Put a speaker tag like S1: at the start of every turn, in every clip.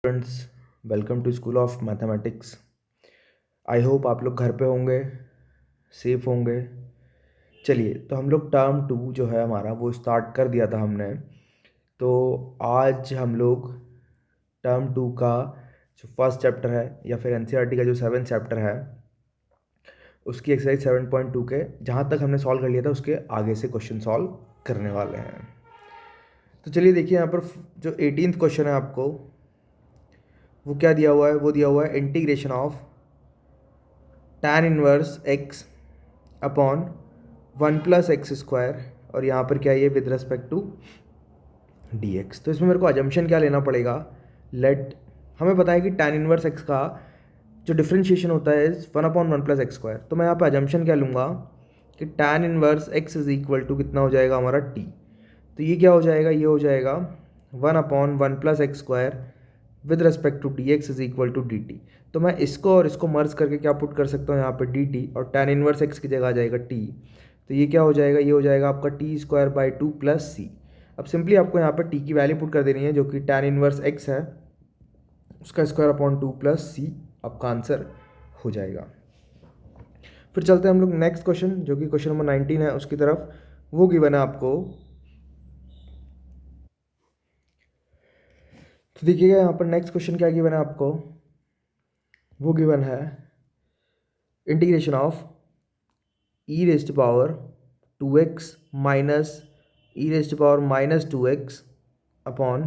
S1: Friends, welcome to school of mathematics. I hope आप लोग घर पे होंगे, सेफ होंगे। चलिए, तो हम लोग टर्म 2 जो है हमारा वो स्टार्ट कर दिया था हमने। तो आज हम लोग टर्म 2 का जो फर्स्ट चैप्टर है या फिर एनसीईआरटी का जो 7th चैप्टर है उसकी एक्सरसाइज 7.2 के जहाँ तक हमने सॉल्व कर लिया था उसके आगे से क्वेश्चन सॉल्व करने वाले हैं। तो चलिए देखिए, यहाँ पर जो 18th क्वेश्चन है आपको वो क्या दिया हुआ है, वो दिया हुआ है integration of tan inverse x upon 1+x² और यहाँ पर क्या है ये विद रिस्पेक्ट टू dx। तो इसमें मेरे को अजम्पशन क्या लेना पड़ेगा, लेट हमें पता है कि tan इनवर्स x का जो डिफ्रेंशिएशन होता है 1/1+x²। तो मैं यहाँ पे अजम्पशन क्या लूँगा कि tan inverse x is equal to कितना हो जाएगा हमारा t। तो ये क्या हो जाएगा, ये हो जाएगा 1/1+x² with respect to d x is equal to d t. तो मैं इसको और इसको मर्ज करके क्या पुट कर सकता हूँ यहाँ पे डी टी, और tan इनवर्स एक्स की जगह आ जाएगा टी। तो ये क्या हो जाएगा, ये हो जाएगा आपका t²/2 प्लस सी। अब सिंपली आपको यहाँ पर टी की वैल्यू पुट कर देनी है जो कि tan इनवर्स एक्स है उसका स्क्वायर/2 प्लस सी आपका आंसर हो जाएगा। फिर चलते हैं हम लोग नेक्स्ट क्वेश्चन जो कि क्वेश्चन नंबर 19 है उसकी तरफ। वो गिवन है आपको, तो देखिएगा यहाँ पर नेक्स्ट क्वेश्चन क्या गिवन है आपको। वो गिवन है integration of e⁻²x minus e⁻²2x upon,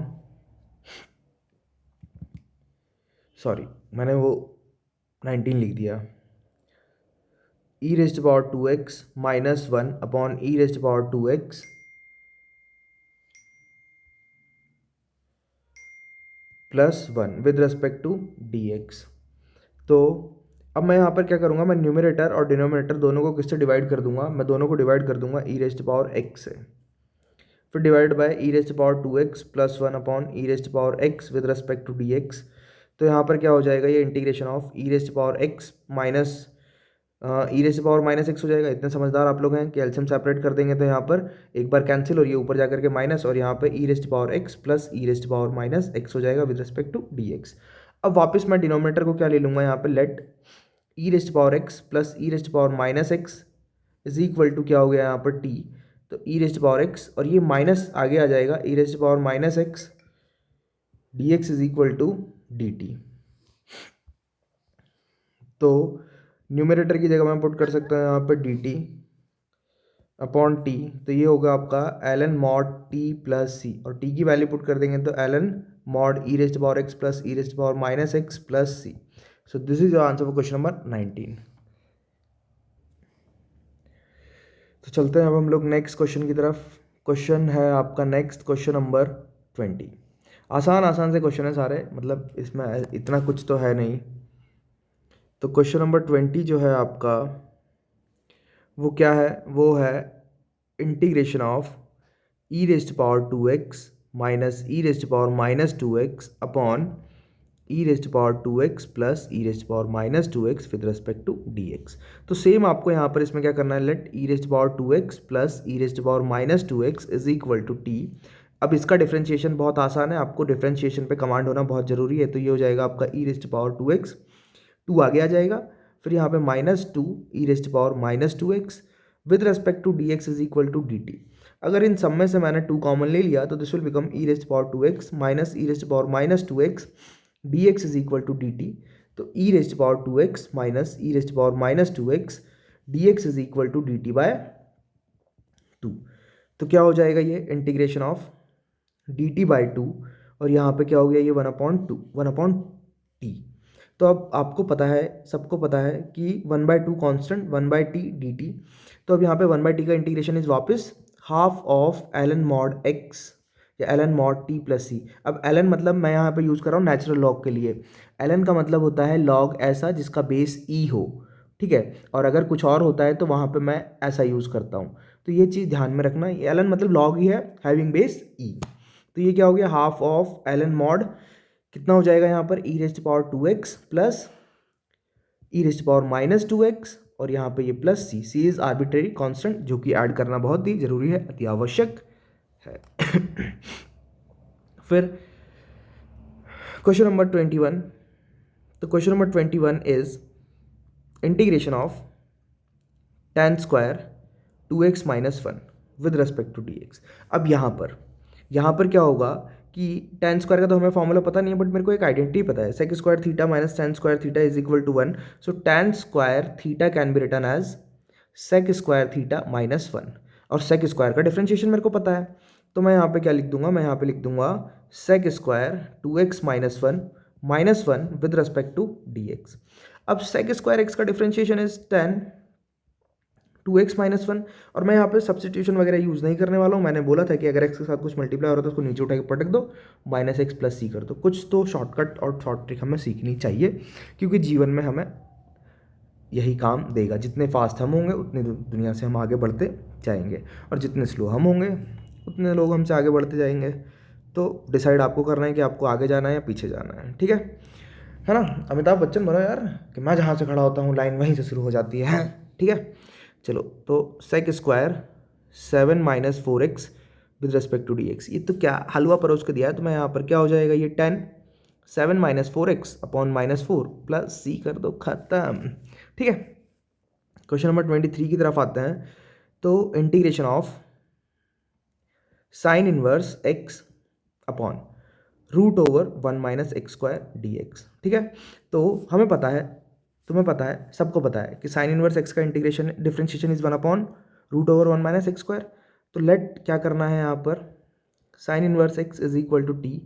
S1: sorry मैंने वो 19 लिख दिया, e⁻²x minus 1 upon e⁻²x plus 1 with respect to dx। तो अब मैं यहाँ पर क्या करूँगा, मैं न्यूमरेटर और डिनोमिनेटर दोनों को किससे डिवाइड कर दूंगा, मैं दोनों को डिवाइड कर दूंगा e⁻x से। फिर divide by e⁻²x plus 1 upon e⁻x with respect to dx। तो यहाँ पर क्या हो जाएगा, ये integration of e⁻x minus e⁻x हो जाएगा। इतने समझदार आप लोग हैं कि एलसीएम सेपरेट कर देंगे तो यहाँ पर एक बार कैंसिल और ये ऊपर जाकर के माइनस, और यहाँ पे e⁻x प्लस e⁻x हो जाएगा विद रिस्पेक्ट टू dx। अब वापस मैं डिनोमिनेटर को क्या ले लूँगा, यहाँ पे let e⁻x plus e⁻x is equal to क्या हो गया यहाँ पर t। तो e⁻x और ये माइनस आगे आ जाएगा e⁻x dx is equal to dt। तो न्यूमरेटर की जगह मैं पुट कर सकता हूँ यहाँ पर dt अपॉन टी। तो ये होगा आपका ln mod t plus c, और t की वैल्यू पुट कर देंगे तो ln मॉड e⁻x plus e⁻x plus c. So this is your answer for question number 19। तो चलते हैं अब हम लोग नेक्स्ट क्वेश्चन की तरफ। क्वेश्चन है आपका नेक्स्ट क्वेश्चन नंबर 20। आसान आसान से क्वेश्चन है सारे, मतलब इसमें इतना कुछ तो है नहीं। तो क्वेश्चन नंबर 20 जो है आपका वो क्या है, वो है integration of e⁻² minus e⁻²x upon e⁻² plus e⁻² with respect to dx। तो सेम आपको यहाँ पर इसमें क्या करना है, let e⁻² plus e⁻² is equal to t। अब इसका डिफ्रेंशिएशन बहुत आसान है, आपको डिफ्रेंशिएशन पे कमांड होना बहुत ज़रूरी है। तो ये हो जाएगा आपका e⁻²x, 2 आगे आ जाएगा, फिर यहाँ पे -2 e⁻² with respect to dx is equal to dt। अगर इन सब में से मैंने 2 कॉमन ले लिया तो this will become e⁻²x minus e⁻² dx is equal to dt। तो e⁻² minus e⁻² dx is equal to dt/2। तो क्या हो जाएगा, ये इंटीग्रेशन ऑफ dt/2, और यहाँ पे क्या हो गया, ये 1/t। तो अब आपको पता है, सबको पता है कि 1/2 कॉन्स्टेंट 1/t dt। तो अब यहाँ पे 1/t का इंटीग्रेशन इज वापस half of ln mod x या ln mod t plus c. अब ln मतलब मैं यहाँ पे यूज़ कर रहा हूँ नेचुरल लॉग के लिए। ln का मतलब होता है लॉग ऐसा जिसका बेस e हो, ठीक है। और अगर कुछ और होता है तो वहाँ पे मैं ऐसा यूज़ करता हूँ। तो ये चीज़ ध्यान में रखना, ln मतलब लॉग ही है हैविंग बेस e। तो ये क्या हो गया, हाफ ऑफ ln मॉड कितना हो जाएगा यहाँ पर e⁻² प्लस e⁻², और यहाँ पे ये plus c. C is arbitrary constant जो कि ऐड करना बहुत ही जरूरी है, अति आवश्यक है। फिर क्वेश्चन नंबर 21, तो question number 21 is integration of tan square 2x minus 1 with respect to dx। अब यहाँ पर क्या होगा कि tan स्क्वायर का तो हमें फॉर्मूला पता नहीं है, बट मेरे को एक आइडेंटिटी पता है, sec square theta minus tan square theta is equal to 1। So tan square theta can be written as sec square theta minus 1, और सेक स्क्वायर का डिफरेंशिएशन मेरे को पता है, तो मैं यहाँ पे क्या लिख दूंगा, मैं यहाँ पे लिख दूंगा sec square 2x minus one with respect to dx। अब सेक स्क्वायर एक्स का डिफरेंशिएशन इज 10 2x माइनस 1, और मैं यहाँ पे सब्सटीट्यूशन वगैरह यूज़ नहीं करने वाला हूँ। मैंने बोला था कि अगर x के साथ कुछ मल्टीप्लाई हो रहा है तो उसको नीचे उठा के पटक दो, माइनस एक्स प्लस सी कर दो। कुछ तो शॉर्टकट और शॉर्ट ट्रिक हमें सीखनी चाहिए, क्योंकि जीवन में हमें यही काम देगा। जितने फास्ट हम होंगे उतनी दुनिया से हम आगे बढ़ते जाएंगे, और जितने स्लो हम होंगे उतने लोग हमसे आगे बढ़ते जाएंगे। तो डिसाइड आपको करना है कि आपको आगे जाना है या पीछे जाना है, ठीक है ना। अमिताभ बच्चन बनो यार, कि मैं जहाँ से खड़ा होता हूँ लाइन वहीं से शुरू हो जाती है, ठीक है। चलो, तो sec square 7 minus 4x with respect to dx, ये तो क्या हलवा परोस के दिया है, तो मैं यहाँ पर क्या हो जाएगा, ये 10 7 minus 4x upon minus 4 plus c कर दो, खत्म, ठीक है। क्वेश्चन नंबर 23 की तरफ आते हैं। तो integration of sine inverse x upon root over 1 minus x square d x, ठीक है। तो हमें पता है, तुम्हें पता है, सबको पता है कि साइन इनवर्स एक्स का integration differentiation is 1 upon root over 1 minus x square. तो लेट क्या करना है यहाँ पर, sine inverse x is equal to t,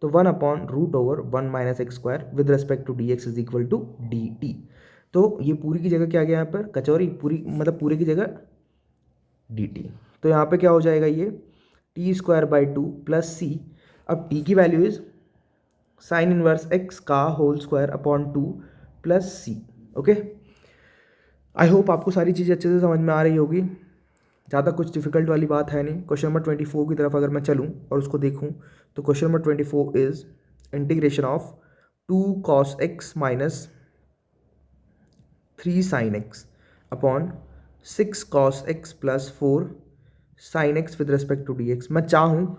S1: तो 1 upon root over 1 minus x square with respect to d x is equal to d t. तो ये पूरी की जगह क्या गया यहाँ पर, कचौरी, पूरी मतलब पूरे की जगह डी टी। तो यहाँ पे क्या हो जाएगा, ये t square by 2 plus c. अब टी की value is sine inverse x का whole square upon 2 plus c, okay. I hope आपको सारी चीज़ें अच्छे से समझ में आ रही होगी, ज़्यादा कुछ डिफिकल्ट वाली बात है नहीं। क्वेश्चन नंबर 24 की तरफ अगर मैं चलूँ और उसको देखूँ, तो question number 24 is integration of 2 cos x minus 3 sine x upon 6 cos x plus 4 sine x with respect to d x. मैं चाहूँ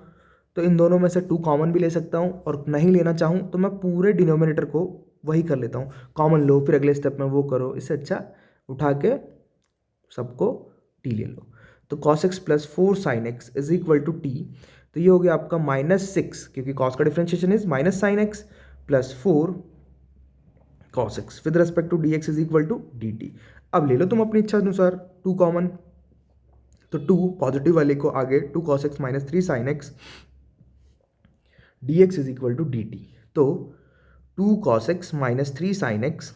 S1: तो इन दोनों में से 2 कॉमन भी ले सकता हूँ, और नहीं लेना चाहूँ तो मैं पूरे डिनोमिनेटर को वही कर लेता हूँ, कॉमन लो, फिर अगले स्टेप में वो करो। इससे अच्छा उठा के सबको टी ले लो। तो cos x plus 4 sine x is equal to t, तो ये हो गया आपका -6, क्योंकि कॉस का differentiation is minus sine x plus 4 cos x with respect to d x is equal to d t. अब ले लो तुम अपनी इच्छा अनुसार 2 कॉमन, तो 2 पॉजिटिव वाले को आगे 2 cos x minus 3 sine x d x is equal to d t. तो 2 cos x minus 3 sine x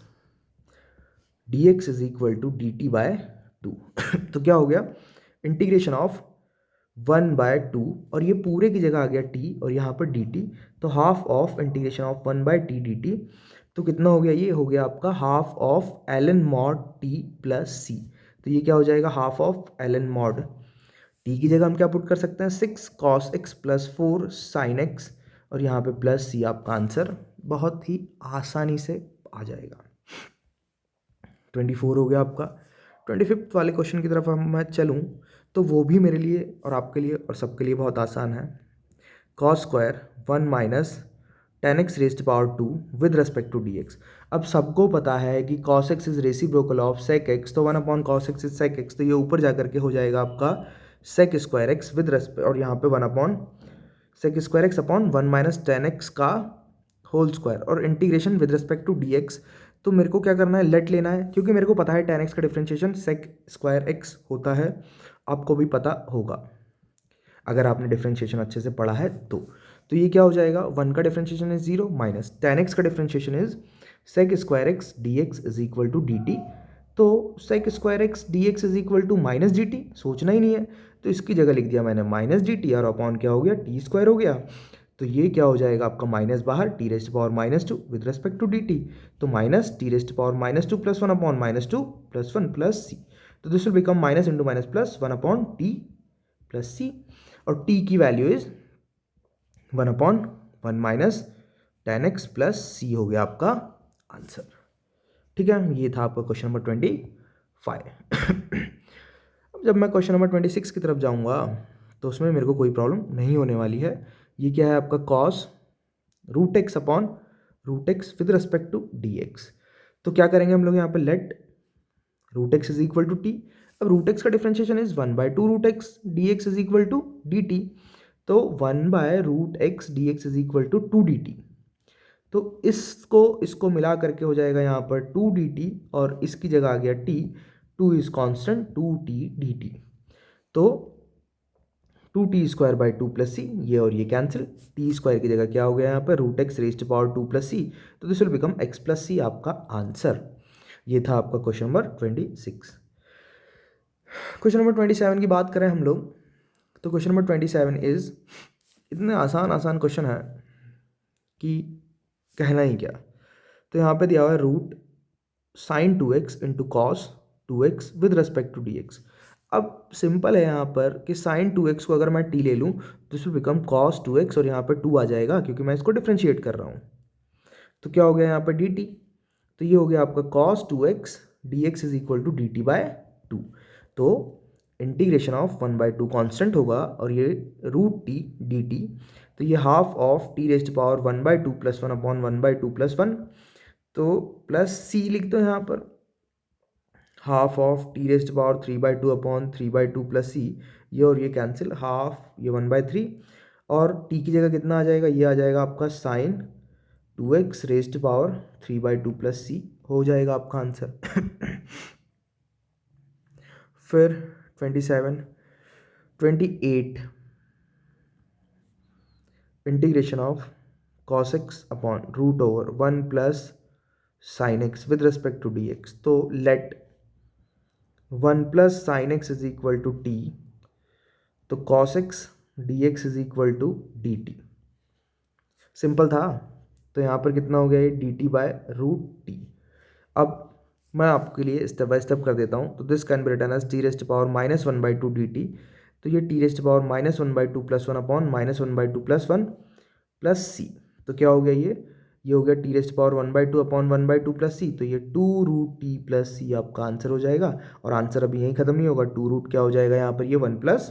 S1: d x is equal to d t by 2। तो क्या हो गया, इंटीग्रेशन ऑफ 1 बाय 2, और ये पूरे की जगह आ गया t, और यहाँ पर dt, तो half of integration of 1 by t d t. तो कितना हो गया, ये हो गया आपका half of ln mod t plus c. तो ये क्या हो जाएगा, half of ln mod t की जगह हम क्या पुट कर सकते हैं, 6 cos x plus 4 sine x, और यहाँ पे प्लस सी। आपका आंसर बहुत ही आसानी से आ जाएगा। 24 हो गया आपका। 25 वाले क्वेश्चन की तरफ मैं चलूँ तो वो भी मेरे लिए और आपके लिए और सबके लिए बहुत आसान है। Cos square 1 minus ten x rest power 2 with respect to d x. अब सबको पता है कि cos x is reciprocal of sec x, तो 1 अपॉन cos x is sec x, तो ये ऊपर जाकर के हो जाएगा आपका sec square x with respect, और यहाँ पे 1 अपॉन sec square x upon 1 minus ten x का होल स्क्वायर, और integration with respect to d x. तो मेरे को क्या करना है, लेट लेना है, क्योंकि मेरे को पता है टेन एक्स का डिफरेंशिएशन सेक स्क्वायर एक्स होता है। आपको भी पता होगा अगर आपने डिफरेंशिएशन अच्छे से पढ़ा है तो ये क्या हो जाएगा, 1 का differentiation is 0 minus ten x का differentiation is sec square x d x is equal to d t. तो sec square x d x is equal to minus d t, सोचना ही नहीं है, तो इसकी जगह लिख दिया मैंने माइनस डी टी, और अपॉन क्या हो गया, टी स्क्वायर हो गया। तो ये क्या हो जाएगा आपका, माइनस बाहर, t raised power -2 with respect to d t, तो minus t raised power -2 plus 1 upon -2 plus 1 plus c. तो this will become minus into minus plus 1 upon t plus c, और टी की value is 1 upon 1 minus ten x plus c हो गया आपका answer, ठीक है। ये था आपका क्वेश्चन नंबर 25। अब जब मैं क्वेश्चन नंबर 26 की तरफ जाऊंगा तो उसमें मेरे को कोई प्रॉब्लम नहीं होने वाली है। ये क्या है आपका cos root x upon root x with respect to d x. तो क्या करेंगे हम लोग यहाँ पे, let root x is equal to t. अब रूट एक्स का differentiation is 1/2 root x d x is equal to d t. तो 1/रूट x d x is equal to 2 dt। तो इसको इसको मिला करके हो जाएगा यहाँ पर 2 dt, और इसकी जगह आ गया t, 2 is constant, 2t dt। तो 2t² + c, ये और ये कैंसिल, टी स्क्वायर की जगह क्या हो गया यहाँ पर, root x raise to power 2 + c। तो this will become x + c आपका आंसर। ये था आपका क्वेश्चन नंबर 26। क्वेश्चन नंबर 27 की बात करें हम लोग, तो क्वेश्चन नंबर 27 इज, इतने आसान आसान क्वेश्चन है कि कहना ही क्या। तो यहाँ पे दिया हुआ है root sin 2x into cos 2x with respect to dx। अब सिंपल है यहाँ पर कि sin 2x को अगर मैं t ले लूँ तो this will become cos 2x, और यहाँ पर 2 आ जाएगा क्योंकि मैं इसको डिफ्रेंशिएट कर रहा हूँ। तो क्या हो गया यहाँ पर dt, तो ये हो गया आपका cos 2x dx is equal to dt/2। तो इंटीग्रेशन ऑफ 1/2 कांस्टेंट होगा, और ये रूट टी dt, तो ये half of t raise to power 1/2 + 1 अपॉन 1/2 + 1, तो प्लस सी लिख दो यहाँ पर, half of t raise to power 3/2 upon 3/2 + c, ये और ये कैंसिल, हाफ ये 1/3, और टी की जगह कितना आ जाएगा, ये आ जाएगा आपका sine 2x raise to power 3/2 + c, हो जाएगा आपका आंसर। फिर 27, 28, integration of cos x upon √1 + sin x with respect to dx। तो let 1 + sin x is equal to t, तो cos x dx is equal to dt। Simple था। तो यहाँ पर कितना हो गया, ये dt/√t। अब मैं आपके लिए स्टेप बाय स्टेप कर देता हूँ। तो this can be written as t⁻⁻1/2 dt। तो ये t⁻⁻1/2 + 1 अपॉन -1/2 + 1 + c। तो क्या हो गया, ये हो गया t⁻1/2 अपॉन 1/2 + c। तो ये 2√t + c आपका आंसर हो जाएगा। और आंसर अभी यहीं खत्म नहीं होगा, 2 रूट क्या हो जाएगा यहाँ पर, ये 1 +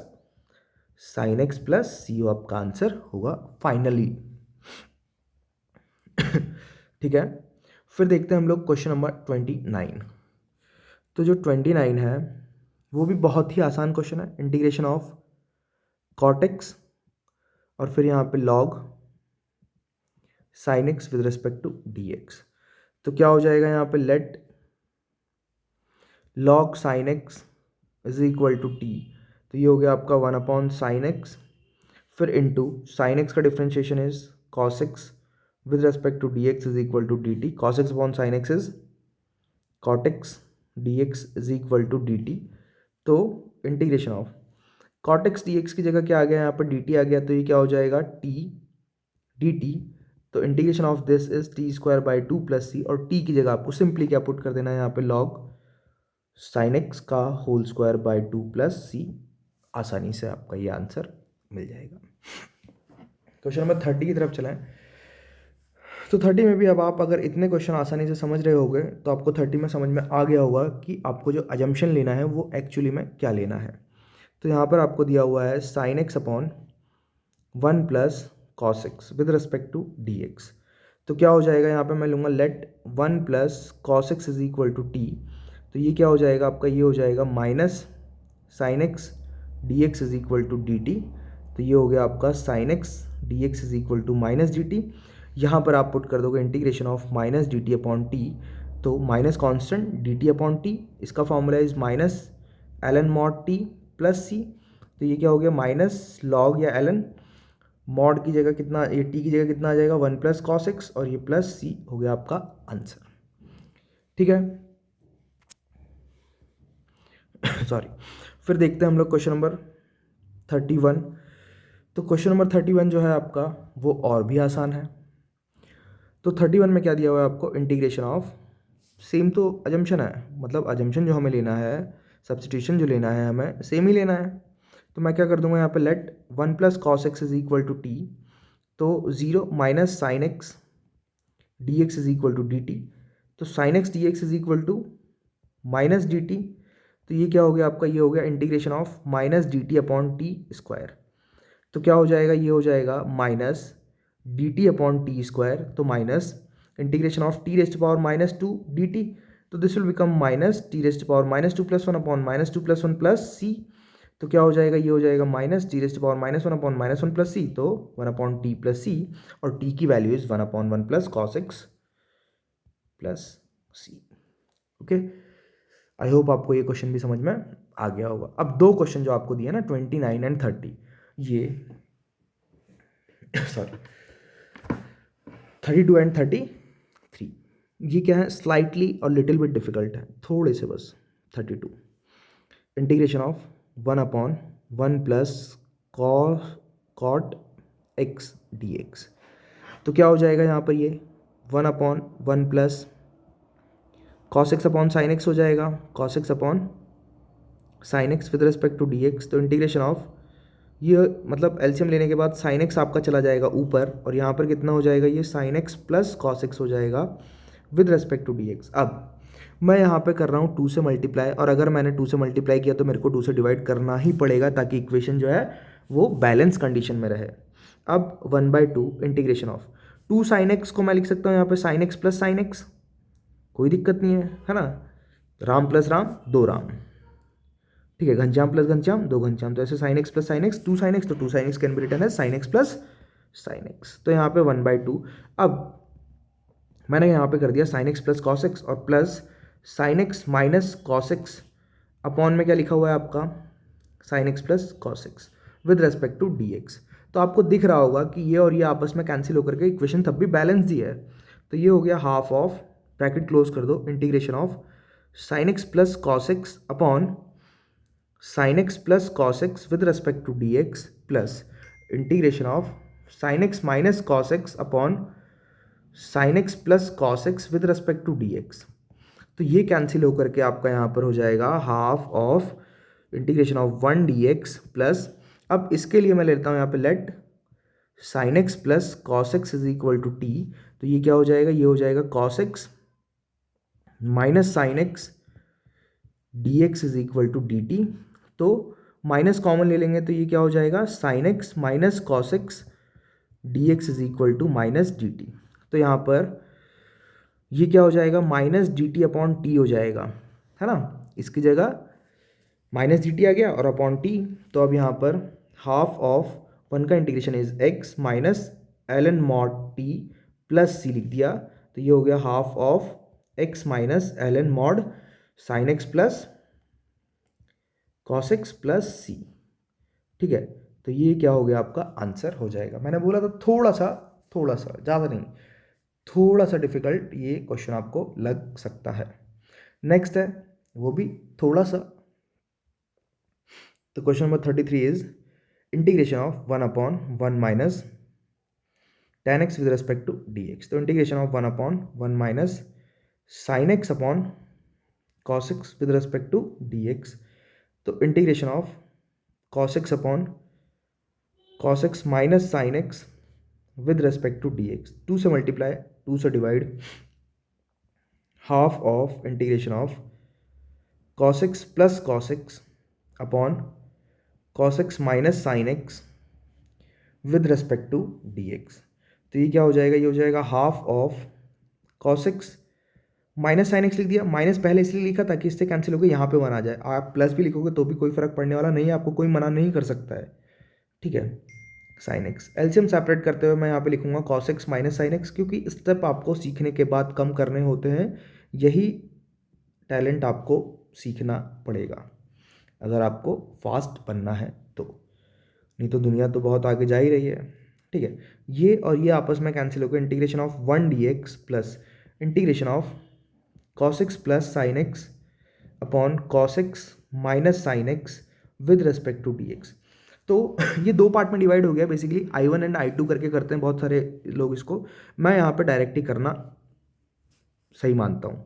S1: sin x + c आपका आंसर होगा फाइनली। ठीक है। फिर देखते हैं हम लोग क्वेश्चन नंबर 29। तो जो 29 है वो भी बहुत ही आसान क्वेश्चन है, इंटीग्रेशन ऑफ cot x और फिर यहाँ पे log sin x with respect to dx। तो क्या हो जाएगा यहाँ पे, let log sin x is equal to t। तो ये हो गया आपका 1 अपॉन sin x, फिर इंटू sin x का differentiation is cos x with respect to dx is equal to dt। cos x upon sin x is cot x dx is equal to dt। तो integration of cot x dx की जगह क्या आ गया यहाँ पर, dt आ गया। तो ये क्या हो जाएगा, t dt। तो integration of this is t²/2 + c, और t की जगह आपको सिंपली क्या पुट कर देना है यहाँ पे, log sin x का होल स्क्वायर बाय 2 + c। आसानी से आपका ये आंसर मिल जाएगा। क्वेश्चन नंबर 30 की तरफ चलाएं। तो 30 में भी अब आप अगर इतने क्वेश्चन आसानी से समझ रहे होगे तो आपको 30 में समझ में आ गया होगा कि आपको जो अजम्पशन लेना है वो एक्चुअली में क्या लेना है। तो यहाँ पर आपको दिया हुआ है sin x upon 1 + cos x with respect to dx। तो क्या हो जाएगा यहाँ पे, मैं लूँगा let 1 + cos x is equal to t। तो ये क्या हो जाएगा आपका, ये हो जाएगा minus sin x dx is equal to dt। तो ये हो गया आपका sin x dx is equal to -dt। यहाँ पर आप पुट कर दोगे integration of -dt upon t। तो minus constant dt upon t, इसका formula is -ln mod t + c। तो ये क्या हो गया, माइनस लॉग या ln मॉड की जगह कितना, ये t की जगह कितना आ जाएगा, 1 + cos x, और ये प्लस c हो गया आपका आंसर। ठीक है। सॉरी। फिर देखते हैं हम लोग क्वेश्चन नंबर 31। तो क्वेश्चन नंबर 31 जो है आपका वो और भी आसान है। तो 31 में क्या दिया हुआ है आपको, इंटीग्रेशन ऑफ, सेम तो अजम्पशन है, मतलब अजम्पशन जो हमें लेना है, सब्स्टिट्यूशन जो लेना है हमें सेम ही लेना है। तो मैं क्या कर दूंगा यहाँ पे, let 1 + cos x is equal to t। तो 0 - sin x dx is equal to dt। तो sin x dx is equal to -dt। तो ये क्या हो गया आपका, ये हो गया integration of -dt upon t square. तो क्या हो जाएगा, ये हो जाएगा d t upon t square, तो minus integration of t raised power minus two d t, तो this will become minus t raised power minus two plus one upon minus two plus one plus c, तो क्या हो जाएगा, ये हो जाएगा minus t raised power minus one upon minus one plus c, तो one upon t plus c, और t की value is one upon one plus cos x plus c. Okay, I hope आपको ये क्वेश्चन भी समझ में आ गया होगा। अब दो क्वेश्चन जो आपको दिए ना 29 एंड 30, ये सॉरी 32 एंड 33, ये क्या है, स्लाइटली और लिटिल बिट डिफिकल्ट है, थोड़े से बस। 32 integration of one upon one plus cot x d x, तो क्या हो जाएगा यहाँ पर, ये one upon one plus cos x upon sine x हो जाएगा, cos x upon sine x with respect to d x, तो इंटीग्रेशन ऑफ ये मतलब एलसीएम लेने के बाद साइन एक्स आपका चला जाएगा ऊपर, और यहाँ पर कितना हो जाएगा, ये sine x plus cos x हो जाएगा with respect to d x. अब मैं यहाँ पे कर रहा हूँ 2 से मल्टीप्लाई, और अगर मैंने 2 से मल्टीप्लाई किया तो मेरे को 2 से डिवाइड करना ही पड़ेगा ताकि इक्वेशन जो है वो बैलेंस कंडीशन में रहे। अब 1/2 इंटीग्रेशन ऑफ 2 साइन एक्स को मैं लिख सकता हूँ यहाँ पे sign x plus sine x, कोई दिक्कत नहीं है ना, राम प्लस राम दो राम, ठीक है, घनश्याम प्लस घनश्याम दो घनश्याम, तो ऐसे sine x plus sine x two sine x, तो two sine x can be written है sine x plus sine x, तो यहाँ पे 1/2। अब मैंने यहाँ पे कर दिया sine x plus cos x और plus sine x minus cos x upon में क्या लिखा हुआ है आपका, sine x plus cos x with respect to d x. तो आपको दिख रहा होगा कि ये और ये आपस में कैंसिल होकर के इक्वेशन तब भी बैलेंस ही है, तो ये हो गया हाफ ऑफ, ब्रैकेट क्लोज कर दो, integration of sign x plus cos x upon sin x plus cos x with respect to dx plus integration of sin x minus cos x upon sin x plus cos x with respect to dx। तो ये cancel होकर के आपका यहाँ पर हो जाएगा half of integration of 1 dx plus, अब इसके लिए मैं लेता हूँ यहाँ पे let sin x plus cos x is equal to t, तो ये क्या हो जाएगा, ये हो जाएगा cos x minus sine x d x is equal to d t, तो माइनस कॉमन ले लेंगे तो ये क्या हो जाएगा, sine x minus cos x d x is equal to minus d t, तो यहाँ पर ये क्या हो जाएगा, minus d t upon t हो जाएगा, है ना, इसकी जगह माइनस डी टी आ गया और अपॉन टी, तो अब यहाँ पर हाफ ऑफ वन का integration is x minus l n mod t plus c लिख दिया, तो ये हो गया half of x minus l n mod sine x plus cos x plus c, ठीक है, तो ये क्या हो गया आपका आंसर हो जाएगा। मैंने बोला था थोड़ा सा ज़्यादा नहीं, थोड़ा सा डिफिकल्ट ये क्वेश्चन आपको लग सकता है। नेक्स्ट है वो भी थोड़ा सा, तो question number 33 is integration of 1 upon 1 minus tan x with respect to dx, तो integration of 1 upon 1 minus sine x upon cos x with respect to dx, तो integration of cos x upon cos x minus sine x with respect to dx, 2 से multiply 2 से divide, half of integration of cos x plus cos x upon cos x minus sine x with respect to dx, तो ये क्या हो जाएगा, ये हो जाएगा half of cos x minus sine x लिख दिया, माइनस पहले इसलिए लिखा ताकि इससे कैंसिल होकर यहाँ पे वन आ जाए, आप प्लस भी लिखोगे तो भी कोई फर्क पड़ने वाला नहीं है, आपको कोई मना नहीं कर सकता है, ठीक है। साइन एक्स एलसीएम सेपरेट करते हुए मैं यहाँ पे लिखूंगा cos x minus sine x, क्योंकि स्टेप आपको सीखने के बाद कम करने होते हैं, यही टैलेंट आपको सीखना पड़ेगा अगर आपको फास्ट बनना है तो, नहीं तो दुनिया तो बहुत आगे जा ही रही है, ठीक है। ये और ये आपस में कैंसिल होकर integration of 1 dx plus integration of cos x plus sine x upon cos x minus sine x with respect to dx, तो ये दो पार्ट में डिवाइड हो गया बेसिकली, I1 एंड I2 करके करते हैं बहुत सारे लोग इसको, मैं यहाँ पे डायरेक्ट ही करना सही मानता हूँ,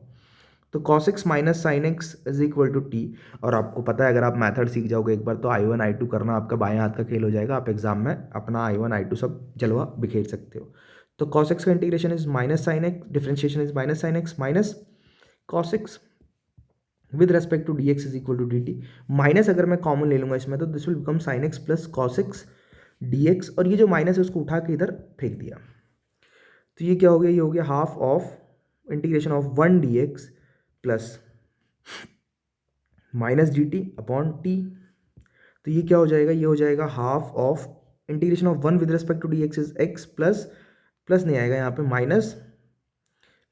S1: तो cos x minus sine x is equal to t, और आपको पता है अगर आप मेथड सीख जाओगे एक बार तो I1 I2 करना आपका बाएं हाथ का खेल हो जाएगा, आप एग्जाम में अपना I1 I2 सब जलवा बिखेर सकते हो। तो cos x का integration is minus sine x, differentiation is minus sine x minus cos x with respect to d x is equal to d t, minus अगर मैं कॉमन ले लूँगा इसमें तो this will become sine x plus cos x dx, और ये जो minus है उसको उठा के इधर फेंक दिया। तो ये क्या हो गया, ये हो गया half of integration of 1 dx plus minus d t upon t. तो ये क्या हो जाएगा, ये हो जाएगा half of integration of 1 with respect to d x is x plus, plus नहीं आएगा यहाँ पे, minus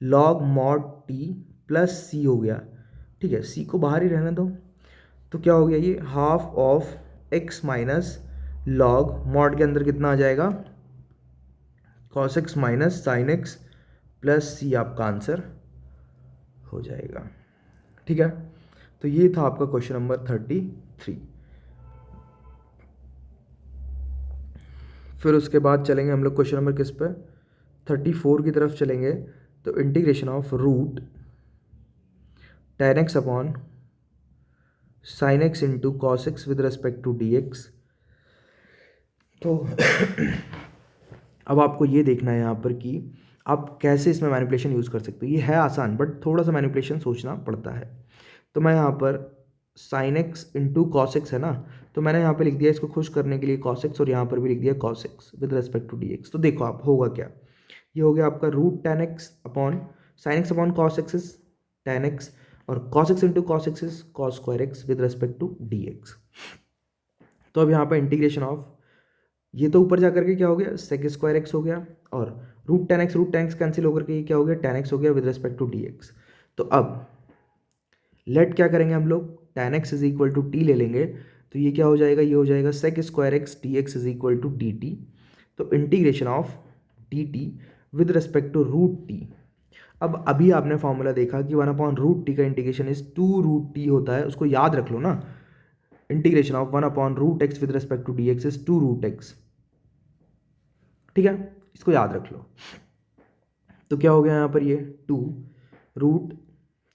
S1: log mod t plus c हो गया। ठीक है, सी को बाहर ही रहने दो। तो क्या हो गया, ये half of x minus log mod के अंदर कितना आ जाएगा, cos x minus sine x plus c आपका आंसर हो जाएगा। ठीक है, तो ये था आपका क्वेश्चन नंबर 33। फिर उसके बाद चलेंगे हम लोग क्वेश्चन नंबर किस पे, 34 की तरफ चलेंगे। तो integration of root tan x upon sine x into cos x with respect to d x. तो अब आपको ये देखना है यहाँ पर कि आप कैसे इसमें मैनिपुलेशन यूज़ कर सकते हो। ये है आसान, बट थोड़ा सा मैनिपुलेशन सोचना पड़ता है। तो मैं यहाँ पर sign x into cos x है ना, तो मैंने यहाँ पे लिख दिया इसको खुश करने के लिए कॉस एक्स, और यहाँ पर भी लिख दिया cos x with respect to d x. तो देखो आप होगा क्या, ये हो गया आपका root tan x upon sine x upon cos x is tan x, और cos x into cos x is cos square x with respect to d x. तो अब यहाँ पर इंटीग्रेशन ऑफ ये तो ऊपर जाकर के क्या हो गया, सेक स्क्वायर एक्स हो गया, और रूट टेन एक्स कैंसिल होकर के ये क्या हो गया, टेन एक्स हो गया with respect to d x. तो अब लेट क्या करेंगे हम लोग, tan x is equal to t ले लेंगे। तो ये क्या हो जाएगा, ये हो जाएगा sec square x d x is equal to d t. तो integration of d t with respect to root t. अब अभी आपने फॉर्मूला देखा कि 1/√t का इंटीग्रेशन इज 2√t होता है, उसको याद रख लो ना। Integration of 1/√x with respect to d x is 2√x। ठीक है, इसको याद रख लो। तो क्या हो गया यहाँ पर, ये 2 रूट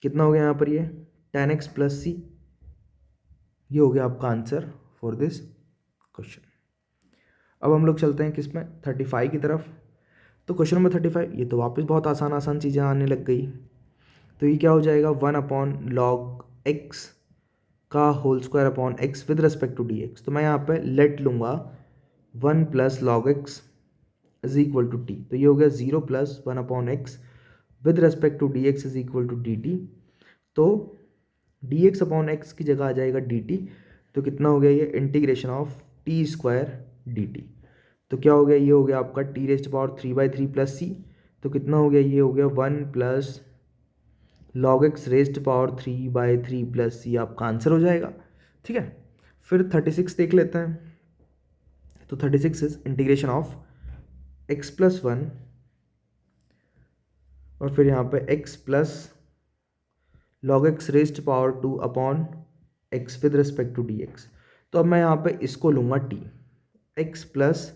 S1: कितना हो गया यहाँ पर, ये टेन एक्स प्लस सी। ये हो गया आपका आंसर फॉर दिस क्वेश्चन। अब हम लोग चलते हैं किस में, 35 की तरफ। तो क्वेश्चन नंबर 35, ये तो वापस बहुत आसान आसान चीज़ें आने लग गई। तो ये क्या हो जाएगा, 1/log x का whole square upon x with respect to d x. तो मैं यहाँ पे लेट लूँगा 1 plus log x is equal to t. तो ये हो गया 0 plus 1/x with respect to d x is equal to d t. तो डी एक्स अपॉन एक्स की जगह आ जाएगा डी टी। तो कितना हो गया, ये integration of t square d t. तो क्या हो गया, ये हो गया आपका t raised power 3/3 plus c. तो कितना हो गया, ये हो गया 1 plus log x rest power 3/3 plus c आपका आंसर हो जाएगा। ठीक है, फिर 36 देख लेते हैं। तो 36 is integration of x plus 1 और फिर यहाँ पे x plus log x rest power 2 upon x with respect to d x. तो अब मैं यहाँ पे इसको लूँगा टी एक्स प्लस,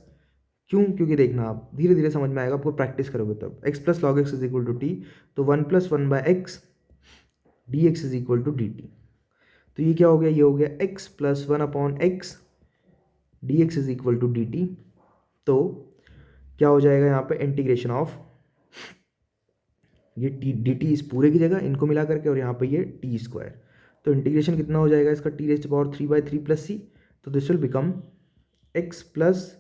S1: क्यों, क्योंकि देखना आप धीरे धीरे समझ में आएगा, आपको प्रैक्टिस करोगे तब। X plus log x is equal to t, तो 1 plus 1/x d x is equal to d t. तो ये क्या हो गया, ये हो गया x plus 1/x d x is equal to d t. तो क्या हो जाएगा यहाँ पे, इंटीग्रेशन ऑफ ये टी डी टी इस पूरे की जगह इनको मिला करके, और यहाँ पे ये टी स्क्वायर। तो इंटीग्रेशन कितना हो जाएगा इसका, t raised power 3/3 plus c. तो this will become x plus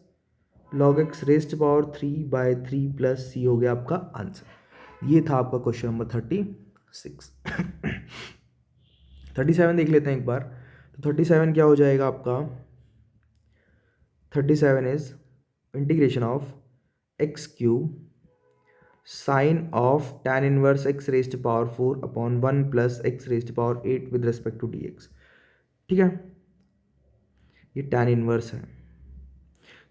S1: log x rest power 3/3 plus c हो गया आपका आंसर। ये था आपका क्वेश्चन नंबर 36। 37 देख लेते हैं एक बार। तो 37 क्या हो जाएगा आपका, 37 is integration of x cube sine of tan inverse x rest power 4 upon 1 plus x rest power 8 with respect to d x. ठीक है, ये tan इनवर्स है।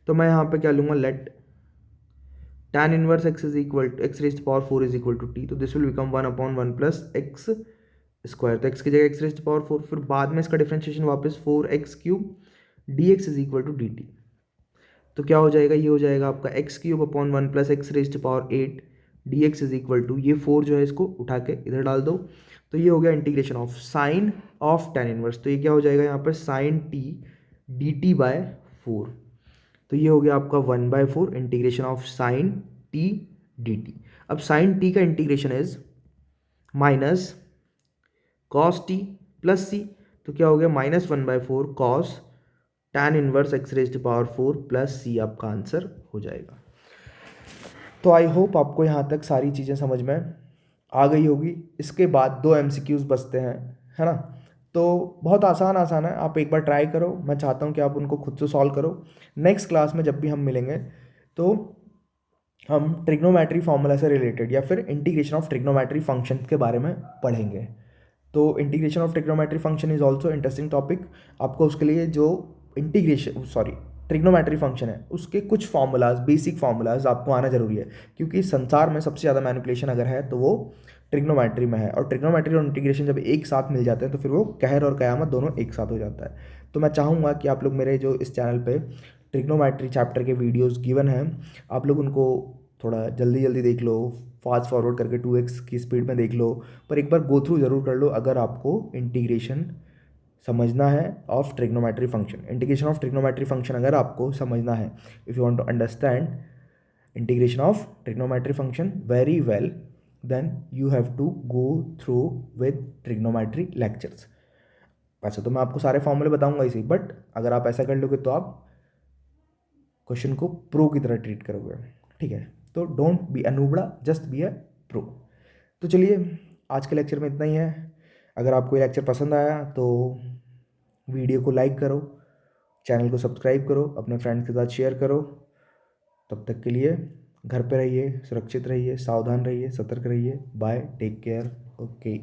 S1: तो मैं यहाँ पे क्या लूँगा, let tan inverse x is equal to x rest power 4 is equal to t. तो this will become 1/1 plus x square. तो एक्स की जगह एक्स रेस्ट पावर 4, फिर बाद में इसका डिफ्रेंशिएशन वापस 4x cube d x is equal to d t. तो क्या हो जाएगा, ये हो जाएगा आपका x cube upon 1 plus x rest power 8 d x is equal to, ये 4 जो है इसको उठा के इधर डाल दो। तो ये हो गया integration of sine of tan inverse. तो ये क्या हो जाएगा यहाँ पर, sine t d t by 4। तो ये हो गया आपका 1/4 integration of sine t d t. अब साइन टी का integration is minus cos t plus c. तो क्या हो गया, -1/4 cos tan inverse x raise to power 4 plus c आपका आंसर हो जाएगा। तो आई होप आपको यहाँ तक सारी चीज़ें समझ में आ गई होगी। इसके बाद 2 MCQs बचते हैं, है ना। तो बहुत आसान आसान है, आप एक बार ट्राई करो। मैं चाहता हूँ कि आप उनको खुद से सॉल्व करो। नेक्स्ट क्लास में जब भी हम मिलेंगे तो हम ट्रिग्नोमेट्री फार्मूला से रिलेटेड या फिर इंटीग्रेशन ऑफ ट्रिग्नोमेट्री फंक्शन के बारे में पढ़ेंगे। तो integration of trigonometry function is also interesting topic. आपको उसके लिए जो ट्रिग्नोमेट्री फंक्शन है उसके कुछ फार्मूलाज, बेसिक फार्मूलाज आपको आना जरूरी है, क्योंकि संसार में सबसे ज़्यादा मैनिपुलेशन अगर है तो वो ट्रिग्नोमेट्री में है। और ट्रिग्नोमेट्री और इंटीग्रेशन जब एक साथ मिल जाते हैं तो फिर वो कहर और कयामत दोनों एक साथ हो जाता है। तो मैं चाहूँगा कि आप लोग मेरे जो इस चैनल पे ट्रिग्नोमेट्री चैप्टर के वीडियोस गिवन हैं, आप लोग उनको थोड़ा जल्दी जल्दी देख लो, फास्ट फॉरवर्ड करके 2x की स्पीड में देख लो, पर एक बार गो थ्रू जरूर कर लो अगर आपको इंटीग्रेशन समझना है of trigonometry function. Integration of trigonometry function अगर आपको समझना है, if you want to understand integration of trigonometry function very well, then you have to go through with trigonometry lectures. वैसे तो मैं आपको सारे फॉर्मूले बताऊंगा इसी, बट अगर आप ऐसा कर लोगे तो आप क्वेश्चन को प्रो की तरह ट्रीट करोगे, ठीक है। तो डोंट बी अ नूबड़ा, जस्ट बी अ प्रो। तो चलिए आज के लेक्चर में इतना ही है। अगर आपको ये लेक्चर पसंद आया तो वीडियो को लाइक करो, चैनल को सब्सक्राइब करो, अपने फ्रेंड्स के साथ शेयर करो। तब तक के लिए घर पे रहिए, सुरक्षित रहिए, सावधान रहिए, सतर्क रहिए। Bye, take care, okay.